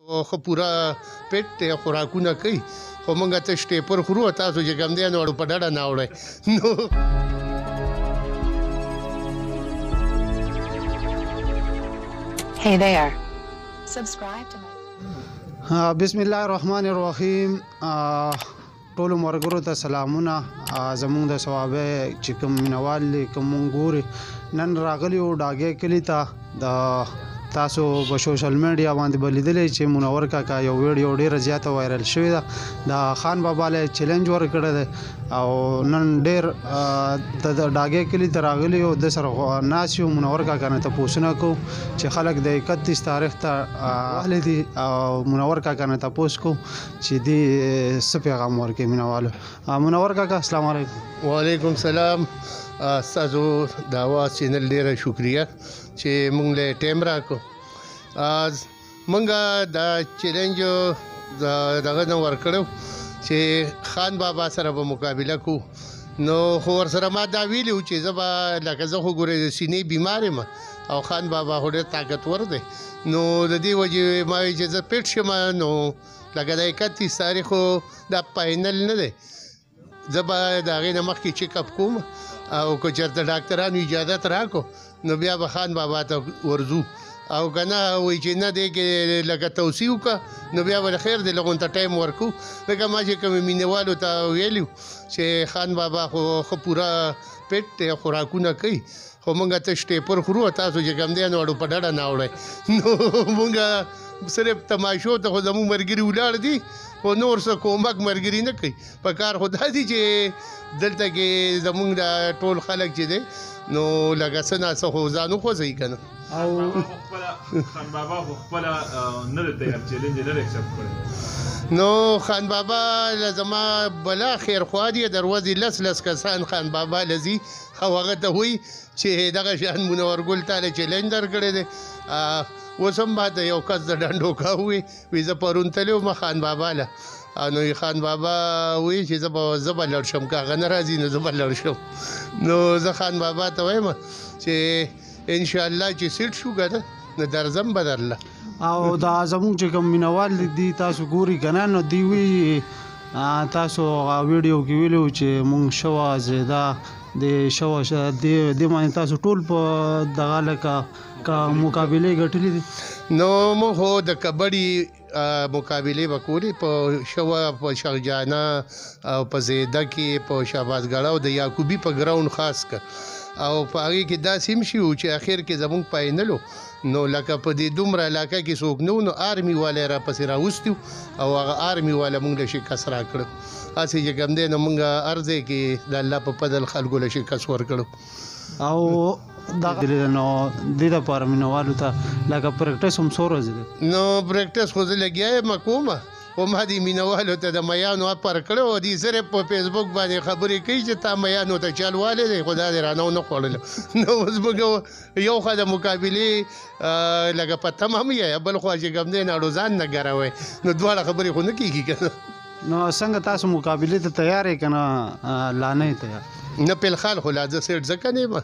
خو پورا پیټ ته خوراکونه کوي خو موږ ته شټیپر خورو تاسو چې کوم دی نو په ډډه نه وړئ نو Hey there. Subscribe to my بسم الله الرحمن الرحیم ټول مرګرو ته سلامونه زموږ د ثوابه چې کوم مینوال کوم ګوري نن راغلی او ډاګه کلی ته د تاسو په سوشل میډیا باندې بلیدلې چې منور کاکا یو ویډیو ډیره زیاته وایرل شوې ده د خان بابا له چیلنج ورکړی دی او نن ډیر د ډاګه کلی ته راغلی او د سره ناس یو منور کاکا نه تاسو کو چې خلک د 31 تاریخ ته اهل دي او منور کاکا نه تاسو کو چې دی څه پیغام ورکړي مینوالو منور کاکا السلام علیکم وعلیکم السلام تاسو دا आवाज چینل ډیره شکریا چې مونږ له ټیم راکو مونږ دا چیلنج دغه نو ورکړو چې خان بابا سره به مقابله کو نو خو ور سره ما دا ویلو چې زبا لکه زه خو ګورې سینې بیمار یم او خان بابا هډه طاقتور دی نو د دې وجه ما چې زه پیټ شم نو لکه د 31 تاریخ دا فاینل نه دی زبا دا غي نه مخکې چیک اپ کوم او کو چرته ډاکټرانو اجازه راکو نو بیا به خان بابا ته ورزو او کنه وای چې نه دی کې لکه توصیو کا نو بیا ول خیر دی لغون ته ټایم ورکو لکه ما چې کوم مینوالو ته ویلو چې خان بابا خو پورا پیټ ته خوراکونه کوي خو مونږ ته شټیپر خورو تاسو چې کوم دی نو په ډډه نه وړئ نو مونږ صرف تماشو ته خو زموږ مرګري ولاړ دي خو نور څه کومک مرګري نه کوي په کار خدا دي چې دلته کې زموږ د ټول خلک چې دی نو لکه څه ناڅه خو ځانو خوځوي که نه او خان بابا خپل نه دی تیار چیلنج نه ایکسپټ کړی نو خان بابا لزما بلا خیر خوا دي دروازې لس کسان خان بابا لذي خو هغه ته وایي چې دغه شان منور ګل تعالی چیلنج درکړی دی اوس هم باید یو کس د ډنډو کا وي زه پرون تللی وم خان بابا له نو خان بابا وایي چې زه به لړ شم که هغه نه راځي نو زه به لړ شم نو زه خان بابا ته وایم چې انشاءالله چې سیټ شو که نه نو درځم به درله او دا زموږ چې کوم مینوال دي تاسو ګوري که نه نو دوی وی تاسو ویډیو کې ویلو چې مونږ شوه زیده د شوه د باندې تاسو ټول په دغه لکه مقابلې ګټلې دي نو موږ خو د کبډي مقابلې به کولې په شوه په شاهجانه او په زیده کې په شهبازګړه او د یعقوبي په ګراوند خاص کړ او په هغې کې داسې هم شي چې اخر کې زموږ فاینلو نو لکه په دې دومره علاقه کې څوک نه نو آرمي والا را پسې راوستي او هغه آرمي والا موږ له شکست راکړو هسې چې کوم دی نو موږ ارزه کې د الله په فضل خلکو له شکست ورکړو او دا نو د لپاره مینوالو ته لکه پریکټس هم څو ورځې دی نو پریکټس خو زه لګیا یم کومه او ما دې مینوالو ته د میانو اپر کړو او دې صرف په فیسبوک باندې خبرې کوي چې تا میانو ته چلوالی دی خو دا دې رانه ونه خوړلو نو اوس موږ یو خوا د مقابلې لکه په تمام یې بل خوا چې کوم دی ناړو ځان نه ګروئ نو دواړه خبرې خو نه کېږي که نه نو څنګه تاسو مقابلې ته تیار یې که نه لا نه یې تیار نه فلحال خو لا زه سیټ ځکه نه یم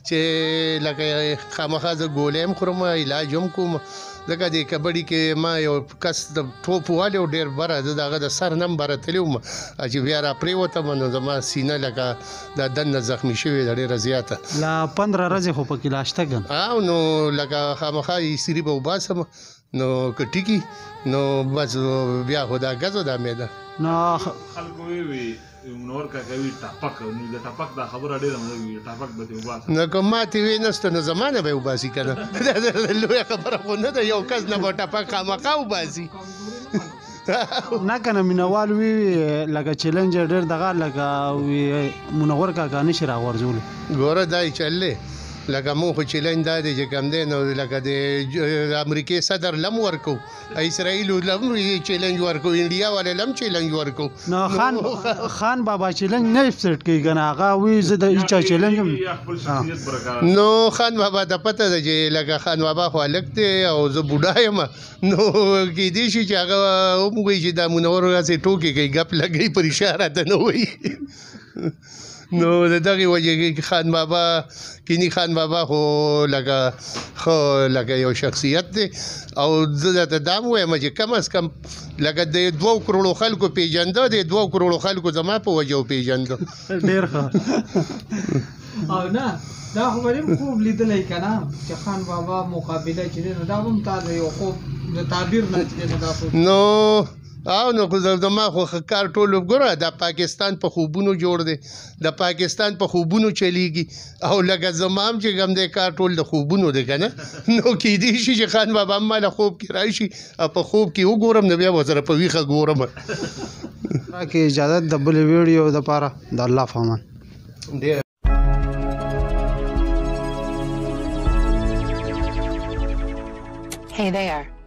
چې لکه خامخا زه ګولۍ هم خورم علاج هم کوم ځکه د کبډي کې ما یو کس د ټوپ والی او ډېر بره زه د هغه د سر نه هم بره تللی وم چې بیا را پرېوتم نو زما سینه لکه د دننه زخمي شوې ده ډېره زیاته لا 15 ورځې خو پکې لا شته ګن او نو لکه خامخا سري به وباسم نو که ټیکي نو بس بیا خو دا ګزو دا مې ده نو خلکو وی منور کاکا وی ټاپک نو د ټاپک دا خبره ډیره مده وی ټاپک به وباسه نو که ماتې وی نسته نو زمانه به وباسي که نه لویه خبره خو نه ده یو کس نه به ټاپک خامخا وباسي نه کنه مینوال وی لکه چیلنج ډېر دغه لکه وی منور کاکا نشي راغورځولی ګوره دا یې چللی لکه مونږ خو چیلنج دا دی چې کوم دی نو لکه د امریکې صدر لم ورکو اسرائیلو لم چیلنج ورکو انډیا والے لم چیلنج ورکو نو خان بابا چیلنج نه اپسټ کوي کنه هغه وی زه د ایچا چیلنج نو خان بابا د پته ده چې لکه خان بابا خو هلک دی او زه بوډا یم نو کیدای شي چې هغه وموږي چې دا منور هسې ټوکې کوي ګپ لګوي پر اشاره ته نه وایي نو د دغې وجې خان بابا کینی خان بابا خو لکه یو شخصیت دی او زه درته دا هم وایم چې کم از کم لکه د 2 کروړو خلکو پیژنده د 2 کروړو خلکو زما په وجه وپېژنده ډېر ښه او نه دا خو به هم خوب لیدلی که نه چې خان بابا مقابله چې دی نو دا هم تا د یو خوب د تعبیر نه چې دی نو دا خوب نو نو خو زما خو کار ټول ګوره د پاکستان په خوبونو جوړ دی د پاکستان په خوبونو چلیږي او لکه زما هم چې کوم دی کار ټول د خوبونو دی که نه نو کیدای شي چې خان بابا هم ماله خوب کې راشي او په خوب کې وګورم نو بیا به سره په ویښه ګورم راکې اجازت د بلې ویډیو دپاره د الله په امان Hey there.